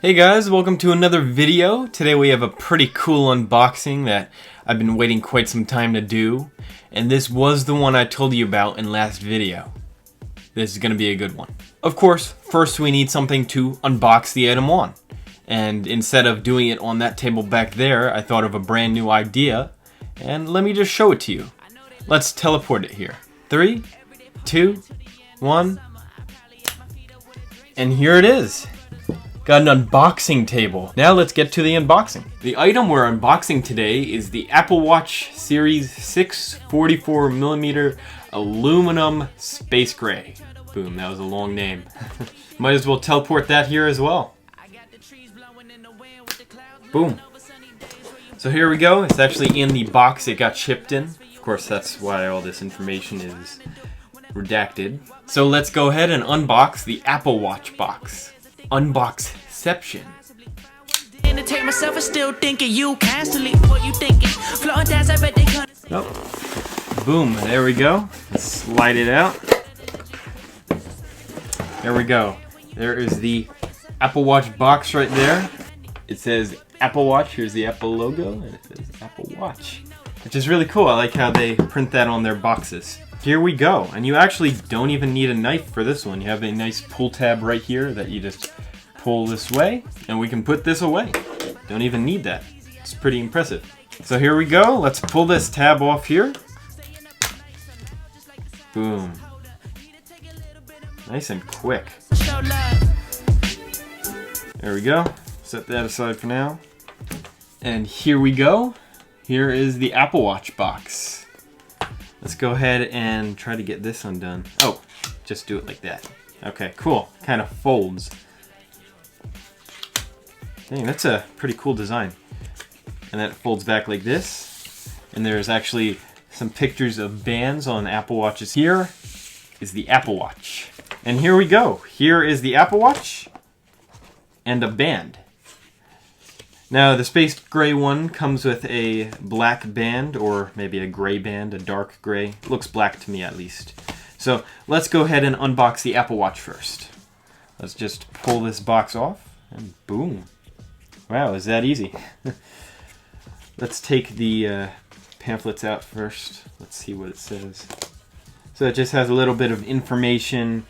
Hey guys, welcome to another video. Today we have a pretty cool unboxing that I've been waiting quite some time to do, and this was the one I told you about in last video. This is going to be a good one. Of course, first we need something to unbox the item on, and instead of doing it on that table back there, I thought of a brand new idea, and let me just show it to you. Let's teleport it here. 3, 2, 1, and here it is. Got an unboxing table. Now let's get to the unboxing. The item we're unboxing today is the Apple Watch Series 6 44mm aluminum space gray. Boom, that was a long name. Might as well teleport that here as well. Boom. So here we go. It's actually in the box it got shipped in. Of course, that's why all this information is redacted. So let's go ahead and unbox the Apple Watch box. Unboxception. Oh. Boom, there we go. Let's slide it out. There we go. There is the Apple Watch box right there. It says Apple Watch. Here's the Apple logo, and it says Apple Watch, which is really cool. I like how they print that on their boxes. Here we go, and you actually don't even need a knife for this one. You have a nice pull tab right here that you just pull this way, and we can put this away. Don't even need that. It's pretty impressive. So here we go. Let's pull this tab off here. Boom. Nice and quick. There we go. Set that aside for now. And here we go. Here is the Apple Watch box. Let's go ahead and try to get this undone. Oh, just do it like that. Okay, cool. Kind of folds. Dang, that's a pretty cool design. And then it folds back like this. And there's actually some pictures of bands on Apple Watches. Here is the Apple Watch. And here we go. Here is the Apple Watch and a band. Now, the space gray one comes with a black band, or maybe a gray band, a dark gray. It looks black to me, at least. So, let's go ahead and unbox the Apple Watch first. Let's just pull this box off, and boom. Wow, is that easy? Let's take the pamphlets out first. Let's see what it says. So, it just has a little bit of information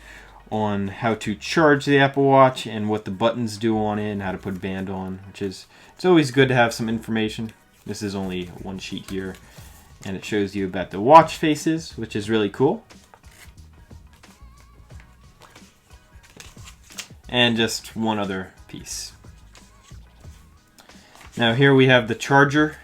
on how to charge the Apple Watch and what the buttons do on it and how to put band on, which is, it's always good to have some information. This is only one sheet here, and it shows you about the watch faces, which is really cool. And just one other piece. Now here we have the charger.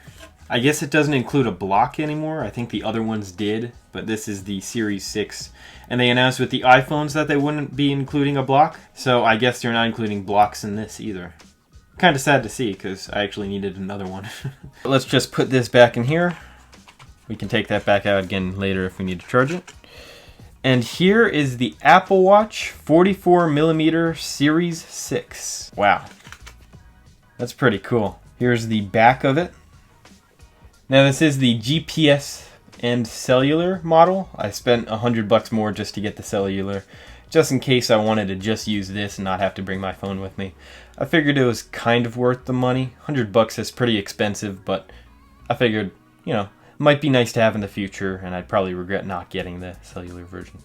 I guess it doesn't include a block anymore. I think the other ones did, but this is the Series 6. And they announced with the iPhones that they wouldn't be including a block, so I guess they're not including blocks in this either. Kind of sad to see, because I actually needed another one. Let's just put this back in here. We can take that back out again later if we need to charge it. And here is the Apple Watch 44mm Series 6. Wow. That's pretty cool. Here's the back of it. Now this is the GPS and Cellular model. I spent $100 more just to get the Cellular, just in case I wanted to just use this and not have to bring my phone with me. I figured it was kind of worth the money. $100 is pretty expensive, but I figured, you know, it might be nice to have in the future, and I'd probably regret not getting the Cellular version.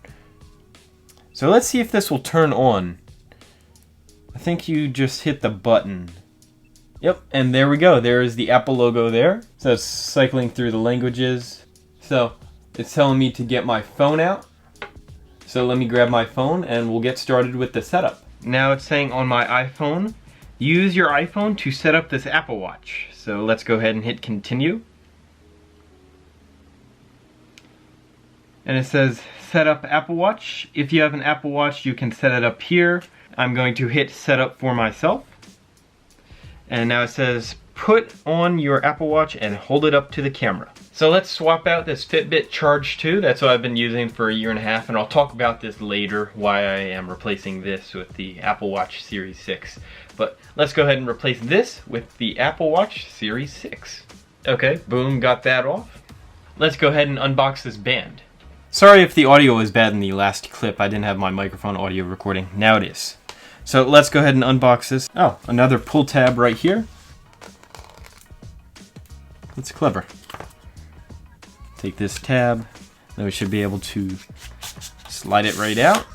So let's see if this will turn on. I think you just hit the button. Yep, and there we go. There is the Apple logo there. So it's cycling through the languages. So it's telling me to get my phone out. So let me grab my phone and we'll get started with the setup. Now it's saying on my iPhone, use your iPhone to set up this Apple Watch. So let's go ahead and hit continue. And it says set up Apple Watch. If you have an Apple Watch, you can set it up here. I'm going to hit set up for myself. And now it says put on your Apple Watch and hold it up to the camera. So let's swap out this Fitbit Charge 2. That's what I've been using for 1.5 years, and I'll talk about this later, why I am replacing this with the Apple Watch Series 6. But let's go ahead and replace this with the Apple Watch Series 6. Okay, boom, got that off. Let's go ahead and unbox this band. Sorry if the audio was bad in the last clip. I didn't have my microphone audio recording. Now it is. So let's go ahead and unbox this. Oh, another pull tab right here. That's clever. Take this tab, then we should be able to slide it right out.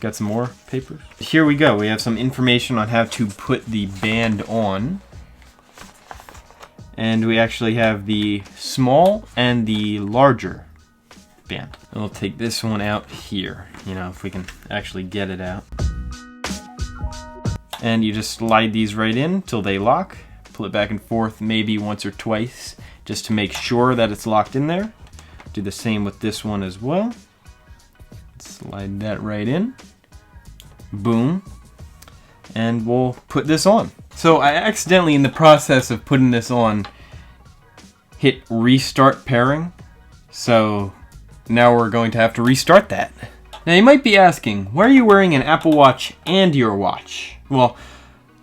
Got some more paper. Here we go. We have some information on how to put the band on. And we actually have the small and the larger band. And we'll take this one out here, you know, if we can actually get it out. And you just slide these right in till they lock. Pull it back and forth maybe once or twice just to make sure that it's locked in there. Do the same with this one as well. Slide that right in. Boom. And we'll put this on. So I accidentally, in the process of putting this on, hit restart pairing. So now we're going to have to restart that. Now you might be asking, why are you wearing an Apple Watch and your watch? Well,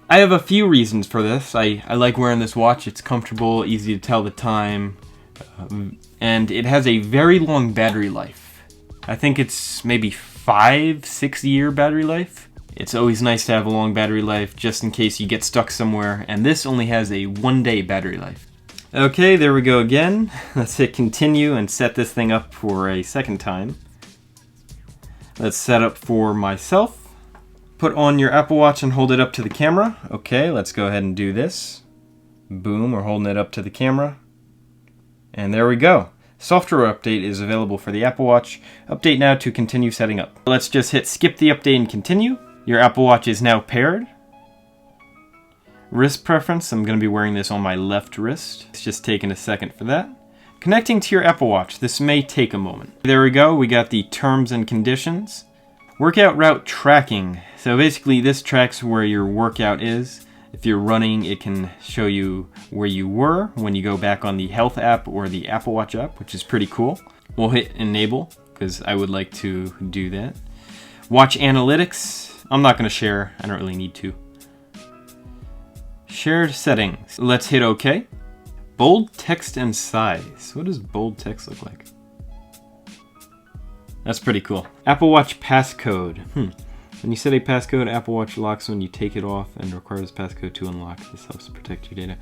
I have a few reasons for this. I like wearing this watch. It's comfortable, easy to tell the time, and it has a very long battery life. I think it's maybe 5-6 year battery life. It's always nice to have a long battery life just in case you get stuck somewhere, and this only has a 1-day battery life. Okay, there we go again. Let's hit continue and set this thing up for a second time. Let's set up for myself. Put on your Apple Watch and hold it up to the camera. Okay, let's go ahead and do this. Boom, we're holding it up to the camera. And there we go. Software update is available for the Apple Watch. Update now to continue setting up. Let's just hit skip the update and continue. Your Apple Watch is now paired. Wrist preference, I'm going to be wearing this on my left wrist. It's just taking a second for that. Connecting to your Apple Watch, this may take a moment. There we go, we got the terms and conditions. Workout route tracking. So basically this tracks where your workout is. If you're running, it can show you where you were when you go back on the Health app or the Apple Watch app, which is pretty cool. We'll hit enable because I would like to do that. Watch analytics. I'm not going to share. I don't really need to. Shared settings. Let's hit OK. Bold text and size. What does bold text look like? That's pretty cool. Apple Watch passcode. When you set a passcode, Apple Watch locks when you take it off and requires passcode to unlock. This helps to protect your data.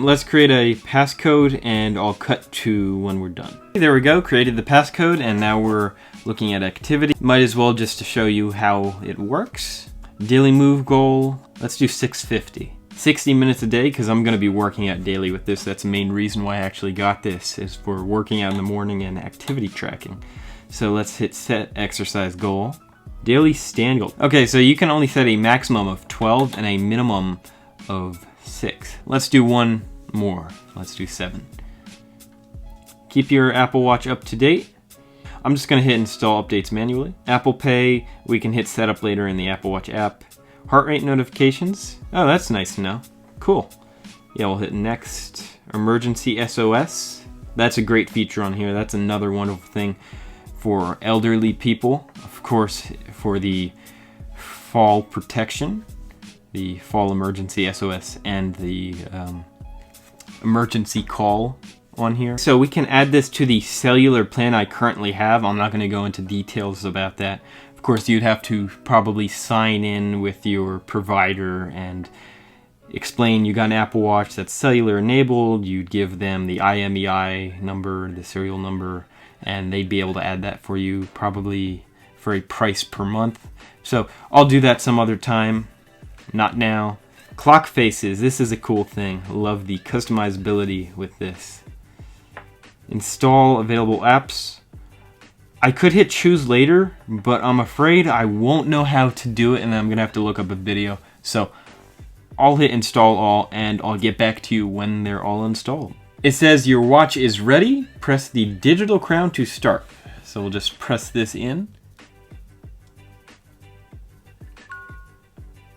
Let's create a passcode and I'll cut to when we're done. There we go, created the passcode and now we're looking at activity. Might as well just to show you how it works. Daily move goal, let's do 650. 60 minutes a day because I'm going to be working out daily with this. That's the main reason why I actually got this, is for working out in the morning and activity tracking. So let's hit set exercise goal. Daily stand goal. Okay, so you can only set a maximum of 12 and a minimum of 6. Let's do one more. Let's do 7. Keep your Apple Watch up to date. I'm just going to hit install updates manually. Apple Pay, we can hit setup later in the Apple Watch app. Heart rate notifications. Oh, that's nice to know. Cool. Yeah, we'll hit next. Emergency SOS. That's a great feature on here. That's another wonderful thing for elderly people. Of course, for the fall protection, the fall emergency SOS, and the emergency call on here. So we can add this to the cellular plan I currently have. I'm not going to go into details about that. Of course, you'd have to probably sign in with your provider and explain you got an Apple Watch that's cellular enabled. You'd give them the IMEI number, the serial number, and they'd be able to add that for you, probably for a price per month. So I'll do that some other time, not now. Clock faces, this is a cool thing. Love the customizability with this. Install available apps. I could hit choose later, but I'm afraid I won't know how to do it and I'm gonna have to look up a video. So I'll hit install all and I'll get back to you when they're all installed. It says your watch is ready. Press the digital crown to start. So we'll just press this in.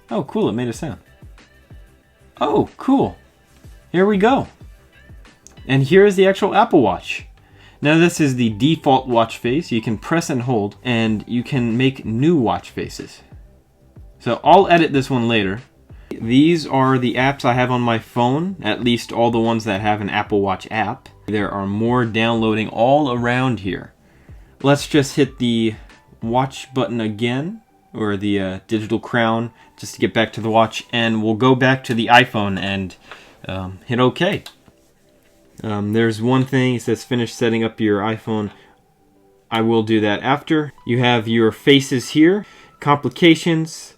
Oh, cool, it made a sound. Oh, cool. Here we go. And here is the actual Apple Watch. Now this is the default watch face. You can press and hold, and you can make new watch faces. So I'll edit this one later. These are the apps I have on my phone, at least all the ones that have an Apple Watch app. There are more downloading all around here. Let's just hit the watch button again. or the digital crown, just to get back to the watch, and we'll go back to the iPhone and hit OK. There's one thing, it says finish setting up your iPhone. I will do that after. You have your faces here, complications.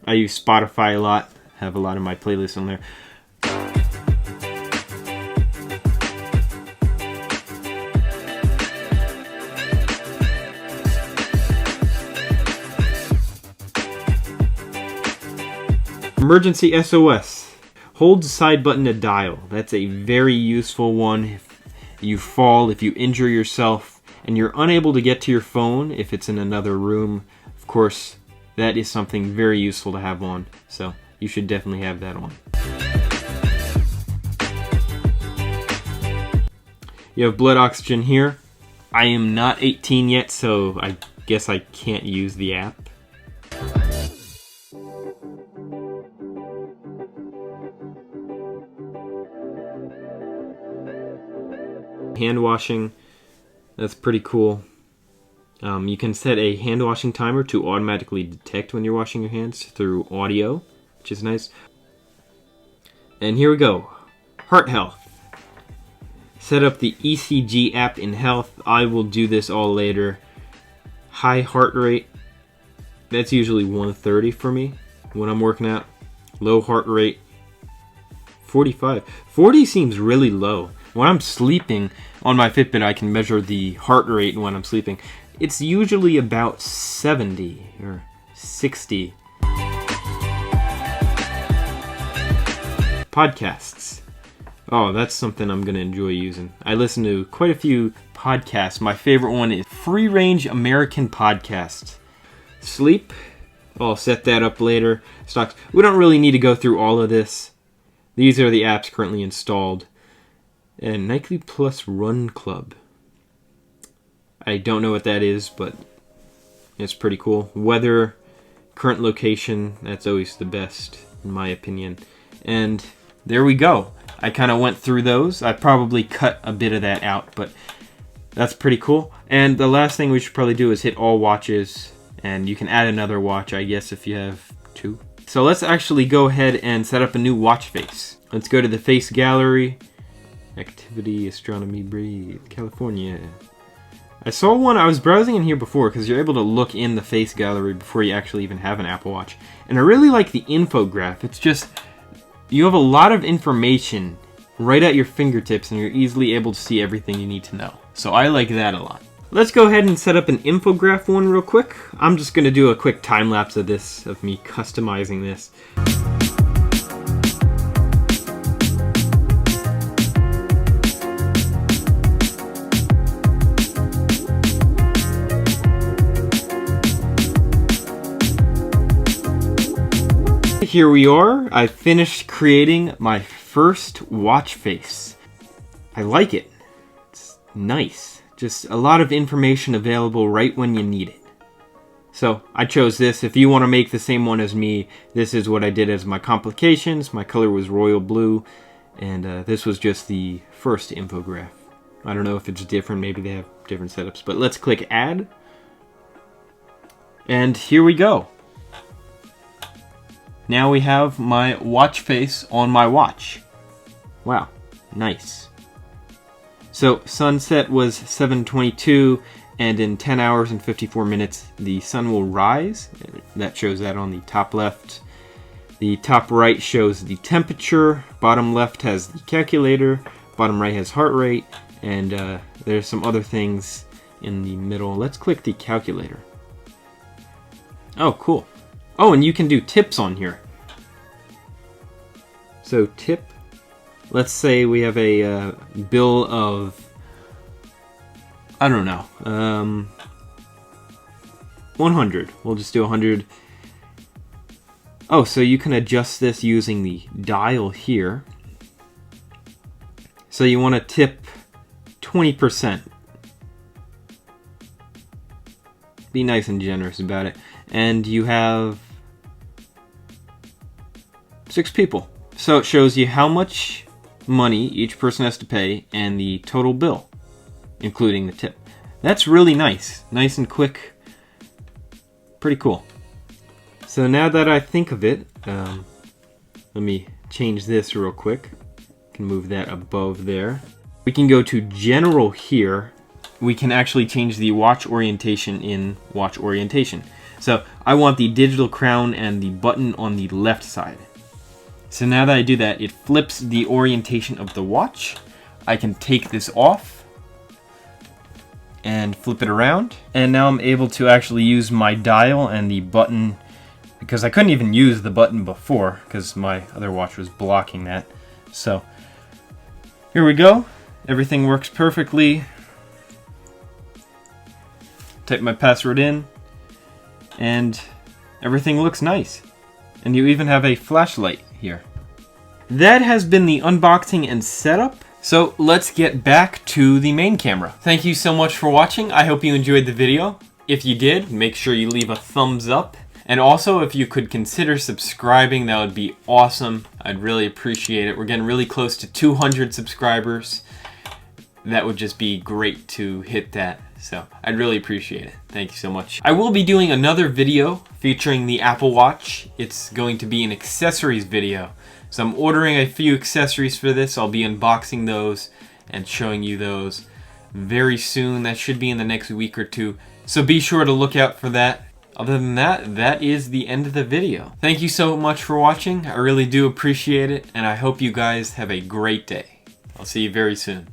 I use Spotify a lot, have a lot of my playlists on there. Emergency SOS. Hold the side button to dial. That's a very useful one if you fall, if you injure yourself, and you're unable to get to your phone if it's in another room. Of course, that is something very useful to have on, so you should definitely have that on. You have blood oxygen here. I am not 18 yet, so I guess I can't use the app. Hand washing, that's pretty cool. You can set a hand washing timer to automatically detect when you're washing your hands through audio, which is nice. And here we go. Heart health. Set up the ECG app in health. I will do this all later. High heart rate. That's usually 130 for me when I'm working out. Low heart rate. 45. 40 seems really low. When I'm sleeping on my Fitbit, I can measure the heart rate when I'm sleeping. It's usually about 70 or 60. Podcasts. Oh, that's something I'm going to enjoy using. I listen to quite a few podcasts. My favorite one is Free Range American Podcast. Sleep. I'll set that up later. Stocks. We don't really need to go through all of this. These are the apps currently installed. And Nike Plus Run Club. I don't know what that is, but it's pretty cool. Weather, current location, that's always the best, in my opinion. And there we go. I kind of went through those. I probably cut a bit of that out, but that's pretty cool. And the last thing we should probably do is hit all watches, and you can add another watch, I guess, if you have two. So let's actually go ahead and set up a new watch face. Let's go to the face gallery. Activity, astronomy, breathe, California. I saw one, I was browsing in here before because you're able to look in the face gallery before you actually even have an Apple Watch. And I really like the infograph. It's just, you have a lot of information right at your fingertips and you're easily able to see everything you need to know. So I like that a lot. Let's go ahead and set up an infograph one real quick. I'm just going to do a quick time lapse of this, of me customizing this. Here we are. I finished creating my first watch face. I like it. It's nice. Just a lot of information available right when you need it. So I chose this. If you want to make the same one as me, this is what I did as my complications. My color was royal blue, and this was just the first infograph. I don't know if it's different. Maybe they have different setups. But let's click add. And here we go. Now we have my watch face on my watch. Wow, nice. So sunset was 7:22, and in 10 hours and 54 minutes the sun will rise. That shows that on the top left. The top right shows the temperature. Bottom left has the calculator. Bottom right has heart rate. And there's some other things in the middle. Let's click the calculator. Oh, cool. Oh, and you can do tips on here. So tip, let's say we have a bill of, I don't know, 100. We'll just do 100. Oh, so you can adjust this using the dial here. So you want to tip 20%. Be nice and generous about it. And you have 6 people. So it shows you how much money each person has to pay and the total bill, including the tip. That's really nice. Nice and quick. Pretty cool. So now that I think of it, let me change this real quick. Can move that above there. We can go to general here. We can actually change the watch orientation in watch orientation. So I want the digital crown and the button on the left side. So now that I do that, it flips the orientation of the watch. I can take this off and flip it around. And now I'm able to actually use my dial and the button, because I couldn't even use the button before because my other watch was blocking that. So here we go. Everything works perfectly. Type my password in and everything looks nice. And you even have a flashlight here. That has been the unboxing and setup. So let's get back to the main camera. Thank you so much for watching. I hope you enjoyed the video. If you did, make sure you leave a thumbs up. And also, if you could consider subscribing, that would be awesome. I'd really appreciate it. We're getting really close to 200 subscribers. That would just be great to hit that. So I'd really appreciate it. Thank you so much. I will be doing another video featuring the Apple Watch. It's going to be an accessories video. So I'm ordering a few accessories for this. I'll be unboxing those and showing you those very soon. That should be in the next week or two. So be sure to look out for that. Other than that, that is the end of the video. Thank you so much for watching. I really do appreciate it, and I hope you guys have a great day. I'll see you very soon.